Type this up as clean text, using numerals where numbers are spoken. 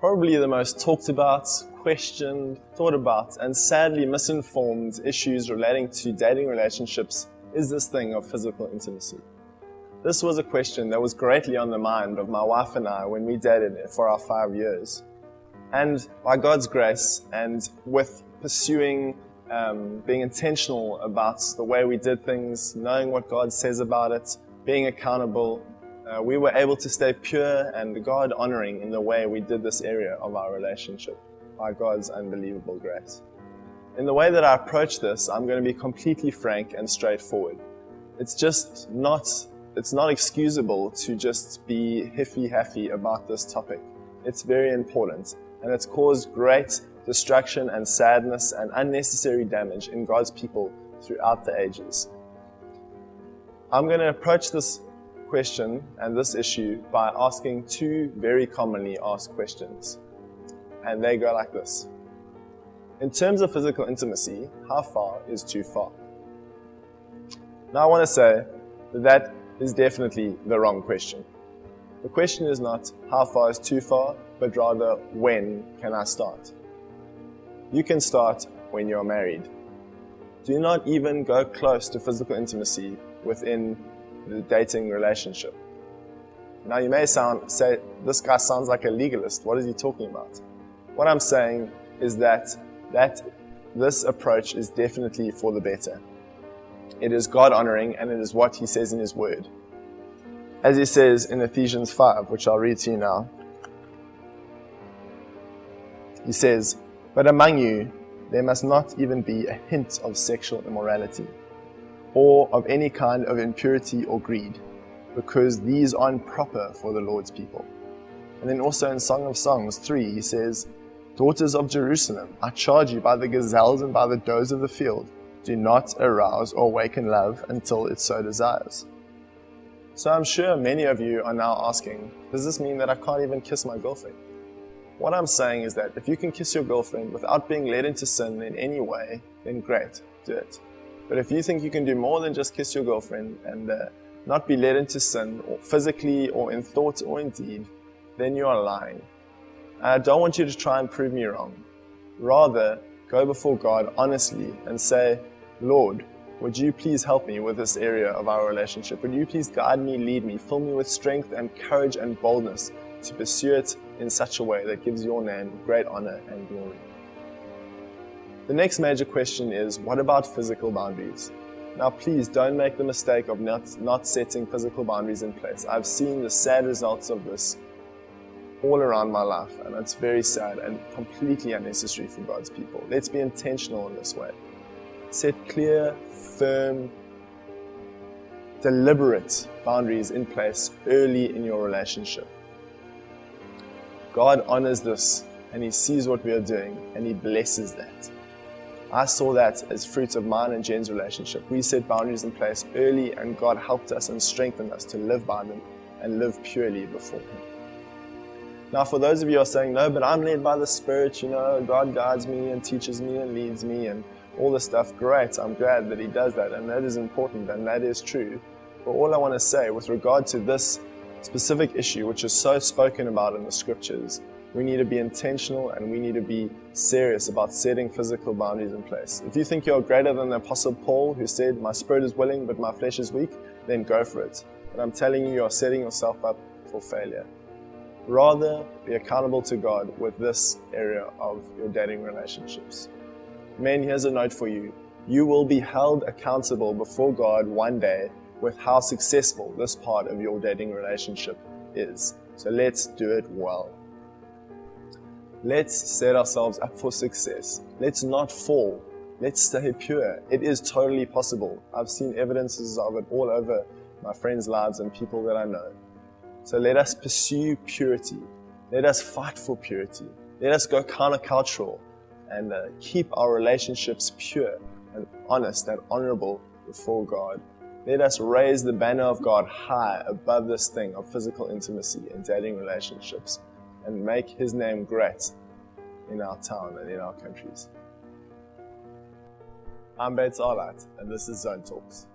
Probably the most talked about, questioned, thought about, and sadly misinformed issues relating to dating relationships is this thing of physical intimacy. This was a question that was greatly on the mind of my wife and I when we dated for our 5 years. And by God's grace, and with pursuing, being intentional about the way we did things, knowing what God says about it, being accountable, we were able to stay pure and God-honoring in the way we did this area of our relationship by God's unbelievable grace. In the way that I approach this, I'm going to be completely frank and straightforward. It's not excusable to just be hiffy-haffy about this topic. It's very important, and it's caused great destruction and sadness and unnecessary damage in God's people throughout the ages. I'm going to approach this question and this issue by asking two very commonly asked questions. And they go like this. In terms of physical intimacy, how far is too far? Now I want to say that is definitely the wrong question. The question is not how far is too far, but rather when can I start? You can start when you're married. Do not even go close to physical intimacy within the dating relationship. Now you may say, this guy sounds like a legalist. What is he talking about? What I'm saying is that this approach is definitely for the better. It is God-honoring, and it is what He says in His Word. As He says in Ephesians 5, which I'll read to you now. He says, "But among you there must not even be a hint of sexual immorality, or of any kind of impurity or greed, because these aren't proper for the Lord's people." And then also in Song of Songs 3, he says, "Daughters of Jerusalem, I charge you by the gazelles and by the does of the field, do not arouse or awaken love until it so desires." So I'm sure many of you are now asking, does this mean that I can't even kiss my girlfriend? What I'm saying is that if you can kiss your girlfriend without being led into sin in any way, then great, do it. But if you think you can do more than just kiss your girlfriend and not be led into sin, or physically or in thought or in deed, then you are lying. I don't want you to try and prove me wrong. Rather, go before God honestly and say, "Lord, would you please help me with this area of our relationship? Would you please guide me, lead me, fill me with strength and courage and boldness to pursue it in such a way that gives your name great honor and glory." The next major question is, what about physical boundaries? Now please don't make the mistake of not setting physical boundaries in place. I've seen the sad results of this all around my life, and it's very sad and completely unnecessary for God's people. Let's be intentional in this way. Set clear, firm, deliberate boundaries in place early in your relationship. God honors this, and He sees what we are doing, and He blesses that. I saw that as fruits of mine and Jen's relationship. We set boundaries in place early, and God helped us and strengthened us to live by them and live purely before Him. Now, for those of you who are saying, "No, but I'm led by the Spirit, God guides me and teaches me and leads me and all this stuff," great, I'm glad that He does that, and that is important, and that is true. But all I want to say with regard to this specific issue, which is so spoken about in the Scriptures, we need to be intentional and we need to be serious about setting physical boundaries in place. If you think you're greater than the Apostle Paul, who said, "My spirit is willing, but my flesh is weak," then go for it. But I'm telling you, you're setting yourself up for failure. Rather, be accountable to God with this area of your dating relationships. Men, here's a note for you. You will be held accountable before God one day with how successful this part of your dating relationship is. So let's do it well. Let's set ourselves up for success. Let's not fall. Let's stay pure. It is totally possible. I've seen evidences of it all over my friends' lives and people that I know. So let us pursue purity. Let us fight for purity. Let us go countercultural and keep our relationships pure and honest and honorable before God. Let us raise the banner of God high above this thing of physical intimacy and dating relationships and make His name great in our town and in our countries. I'm Alheit, and this is Zone Talks.